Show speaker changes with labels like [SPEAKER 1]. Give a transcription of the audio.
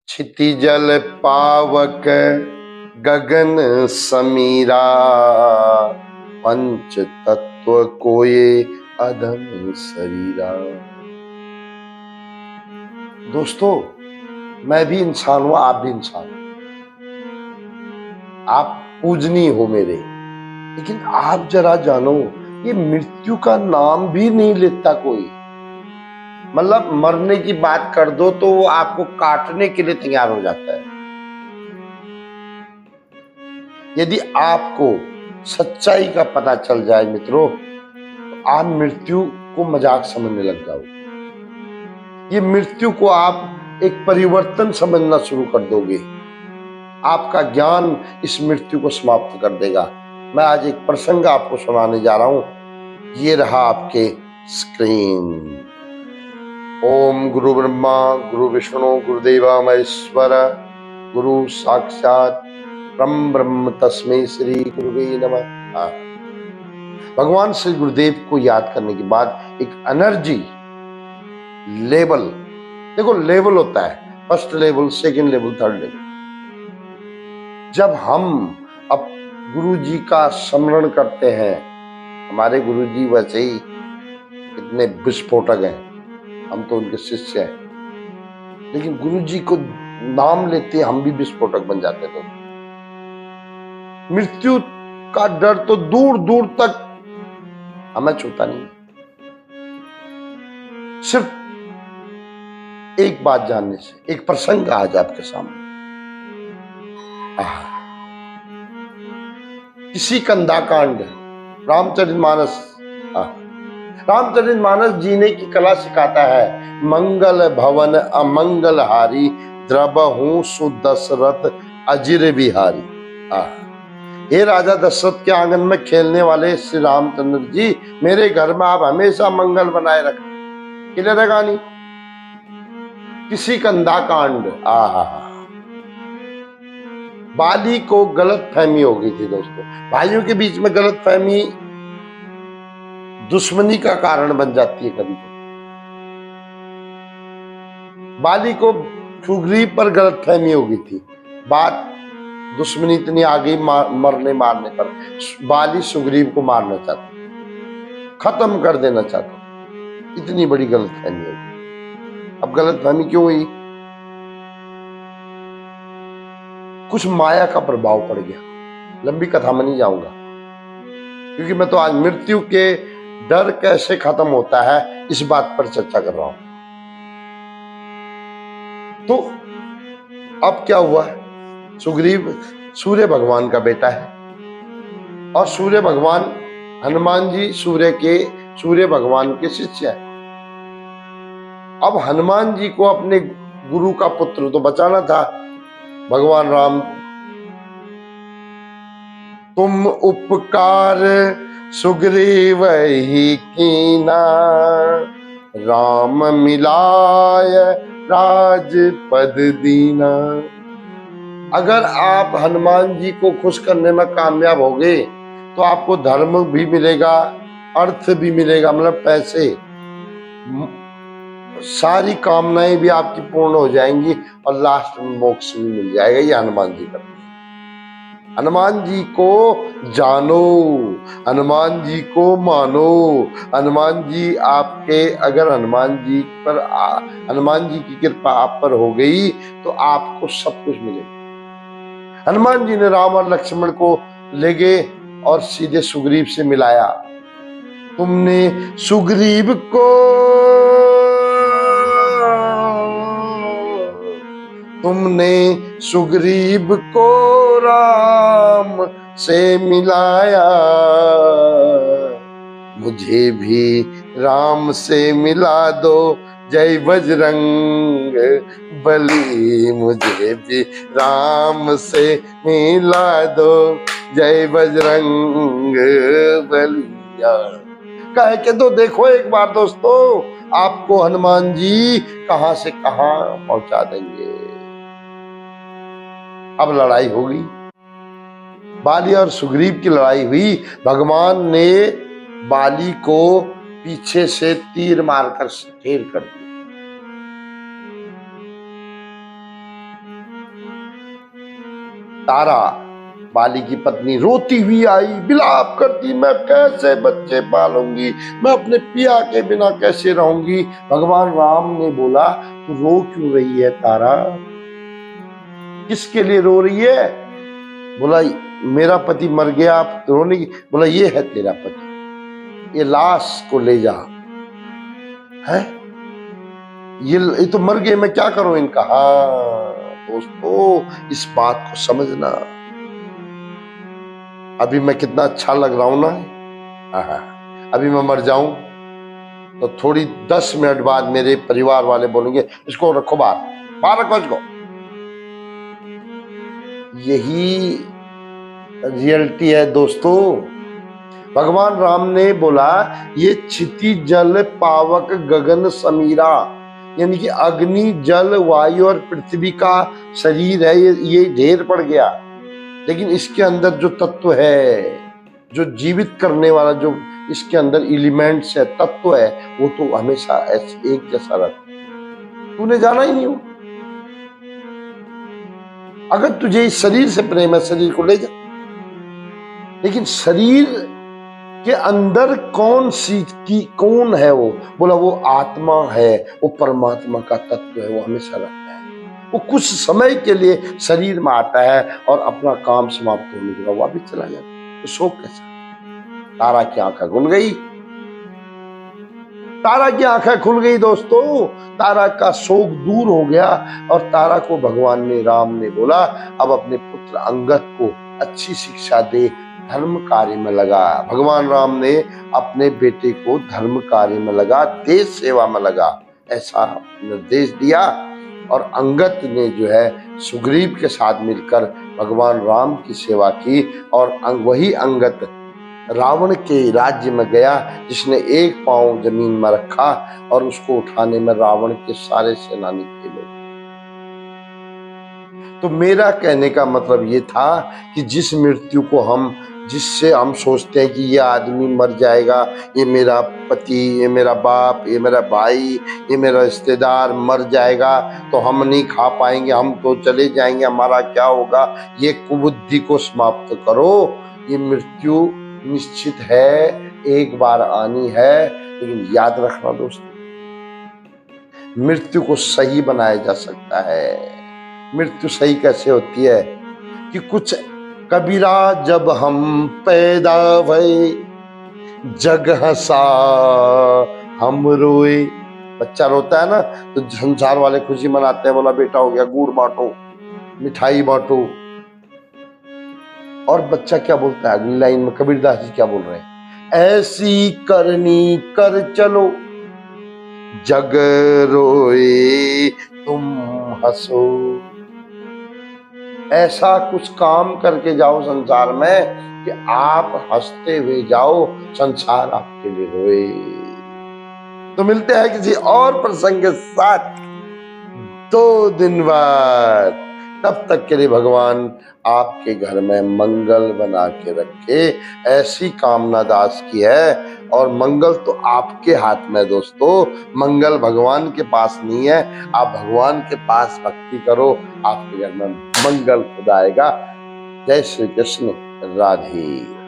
[SPEAKER 1] क्षितिजल पावक गगन समीरा, पंच तत्व कोये अधम शरीरा। दोस्तों, मैं भी इंसान हूं, आप भी इंसान हो। आप पूजनीय हो मेरे, लेकिन आप जरा जानो, ये मृत्यु का नाम भी नहीं लेता कोई। मतलब मरने की बात कर दो तो वो आपको काटने के लिए तैयार हो जाता है। यदि आपको सच्चाई का पता चल जाए मित्रों, तो आप मृत्यु को मजाक समझने लग जाओ। ये मृत्यु को आप एक परिवर्तन समझना शुरू कर दोगे। आपका ज्ञान इस मृत्यु को समाप्त कर देगा। मैं आज एक प्रसंग आपको सुनाने जा रहा हूं। ये रहा आपके स्क्रीन। ओम गुरु ब्रह्मा गुरु विष्णु गुरुदेवा महेश्वर, गुरु साक्षात परम ब्रह्म तस्मै श्री गुरुवे नमः। भगवान श्री गुरुदेव को याद करने के बाद एक एनर्जी लेवल, देखो लेवल होता है, first level, second level, third level. जब हम अब गुरु जी का स्मरण करते हैं, हमारे गुरु जी वैसे ही इतने विस्फोटक हैं, हम तो उनके शिष्य हैं, लेकिन गुरु जी को नाम लेते हम भी विस्फोटक बन जाते थे। मृत्यु का डर तो दूर दूर तक हमें छूता नहीं। सिर्फ एक बात जानने से, एक प्रसंग आज आपके सामने। किसी कंधा कांड, रामचरितमानस। रामचरितमानस जीने की कला सिखाता है। मंगल भवन अमंगल हारी, द्रबहु सुदशरथ अजिर बिहारी। हे राजा दशरथ के आंगन में खेलने वाले श्री रामचंद्र जी, मेरे घर में आप हमेशा मंगल बनाए रखें। क्लियर है कहानी? किसी कंधा कांड। बाली को गलत फहमी हो गई थी दोस्तों। भाइयों के बीच में गलत फहमी दुश्मनी का कारण बन जाती है कभी कभी। बाली को सुग्रीव पर गलत फहमी हो गई थी। बात दुश्मनी इतनी आ गई, मरने मारने पर बाली सुग्रीव को मारना चाहता, खत्म कर देना चाहता। इतनी बड़ी गलत फहमी हो गई। अब गलत फहमी क्यों हुई? कुछ माया का प्रभाव पड़ गया। लंबी कथा में नहीं जाऊंगा, क्योंकि मैं तो आज मृत्यु के डर कैसे खत्म होता है इस बात पर चर्चा कर रहा हूं। तो अब क्या हुआ? सुग्रीव सूर्य भगवान का बेटा है, और सूर्य भगवान, हनुमान जी सूर्य भगवान के शिष्य हैं। अब हनुमान जी को अपने गुरु का पुत्र तो बचाना था। भगवान राम, तुम उपकार सुग्रीव ही कीना, राम मिलाय राजपद दीना। अगर आप हनुमान जी को खुश करने में कामयाब हो गए तो आपको धर्म भी मिलेगा, अर्थ भी मिलेगा, मतलब पैसे, सारी कामनाएं भी आपकी पूर्ण हो जाएंगी, और लास्ट में मोक्ष भी मिल जाएगा। ये हनुमान जी करते हैं। हनुमान जी को जानो, हनुमान जी को मानो। हनुमान जी आपके, अगर हनुमान जी की कृपा आप पर हो गई तो आपको सब कुछ मिलेगा। हनुमान जी ने राम और लक्ष्मण को ले गए और सीधे सुग्रीव से मिलाया। तुमने सुग्रीव को राम से मिलाया, मुझे भी राम से मिला दो, जय बजरंग बली। मुझे भी राम से मिला दो, जय बजरंग बलिया। कह के तो देखो एक बार दोस्तों, आपको हनुमान जी कहां से कहां पहुंचा देंगे। अब लड़ाई होगी, बाली और सुग्रीव की लड़ाई हुई। भगवान ने बाली को पीछे से तीर मारकर ढेर कर दिया। तारा बाली की पत्नी रोती हुई आई, बिलाप करती, मैं कैसे बच्चे पालूंगी, मैं अपने पिया के बिना कैसे रहूंगी। भगवान राम ने बोला, तू रो क्यों रही है तारा, किसके लिए रो रही है? बोला, मेरा पति मर गया, आप रोने की? बोला, ये है तेरा पति, ये लाश को ले जा। है ये तो मर गए, मैं क्या करूं इनका? हाँ दोस्तों, इस बात को समझना। अभी मैं कितना अच्छा लग रहा हूं ना, अभी मैं मर जाऊं तो थोड़ी 10 मिनट बाद मेरे परिवार वाले बोलेंगे, इसको रखो बाहर, बाहर रखो इसको। यही रियलिटी है दोस्तों। भगवान राम ने बोला, ये क्षिति जल पावक गगन समीरा, यानी कि अग्नि जल वायु और पृथ्वी का शरीर है, ये ढेर पड़ गया, लेकिन इसके अंदर जो तत्व है, जो जीवित करने वाला जो इसके अंदर एलिमेंट्स है, तत्व है, वो तो हमेशा ऐसे एक जैसा रहता। तूने जाना ही नहीं हो। अगर तुझे इस शरीर से प्रेम है, शरीर को ले जा, लेकिन शरीर के अंदर कौन है वो? बोला, वो आत्मा है, वो परमात्मा का तत्व है, वो हमेशा रहता है। वो कुछ समय के लिए शरीर में आता है और अपना काम समाप्त होने के बाद वापिस चला जाता है। तो शोक कैसा? तारा की आंखें खुल गई, तारा की आंखें खुल गई दोस्तों, तारा का शोक दूर हो गया। और तारा को भगवान ने, राम ने बोला, अब अपने पुत्र अंगद को अच्छी शिक्षा दे, धर्म कार्य में लगा। भगवान राम ने अपने बेटे को धर्म कार्य में लगा, देश सेवा में लगा, ऐसा निर्देश दिया। और अंगद ने जो है सुग्रीव के साथ मिलकर भगवान राम की सेवा की। और वही अंगद रावण के राज्य में गया, जिसने एक पांव जमीन में रखा और उसको उठाने में रावण के सारे सेनानी खेले। तो मेरा कहने का मतलब ये था कि जिस मृत्यु को जिससे हम सोचते हैं कि ये आदमी मर जाएगा, ये मेरा पति, ये मेरा बाप, ये मेरा भाई, ये मेरा रिश्तेदार मर जाएगा तो हम नहीं खा पाएंगे, हम तो चले जाएंगे, हमारा क्या होगा, ये कुबुद्धि को समाप्त करो। ये मृत्यु निश्चित है, एक बार आनी है, लेकिन याद रखना दोस्तों, मृत्यु को सही बनाया जा सकता है। मृत्यु सही कैसे होती है कि कुछ कबीरा जब हम पैदा भये, जग हंसा हम रोए। बच्चा रोता है ना तो संसार वाले खुशी मनाते हैं, बोला बेटा हो गया, गुड़ बांटो, मिठाई बांटो। और बच्चा क्या बोलता है अगली लाइन में? कबीरदास जी क्या बोल रहे हैं? ऐसी करनी कर चलो, जग रोए तुम हंसो। ऐसा कुछ काम करके जाओ संसार में कि आप हंसते हुए जाओ, संसार आपके लिए रोए। तो मिलते हैं किसी और प्रसंग के साथ 2 दिन बाद। तब तक के लिए भगवान आपके घर में मंगल बना के रखे, ऐसी कामना दास की है। और मंगल तो आपके हाथ में दोस्तों, मंगल भगवान के पास नहीं है। आप भगवान के पास भक्ति करो, आपके घर में मंगल खुद आएगा। जय श्री कृष्ण, राधे।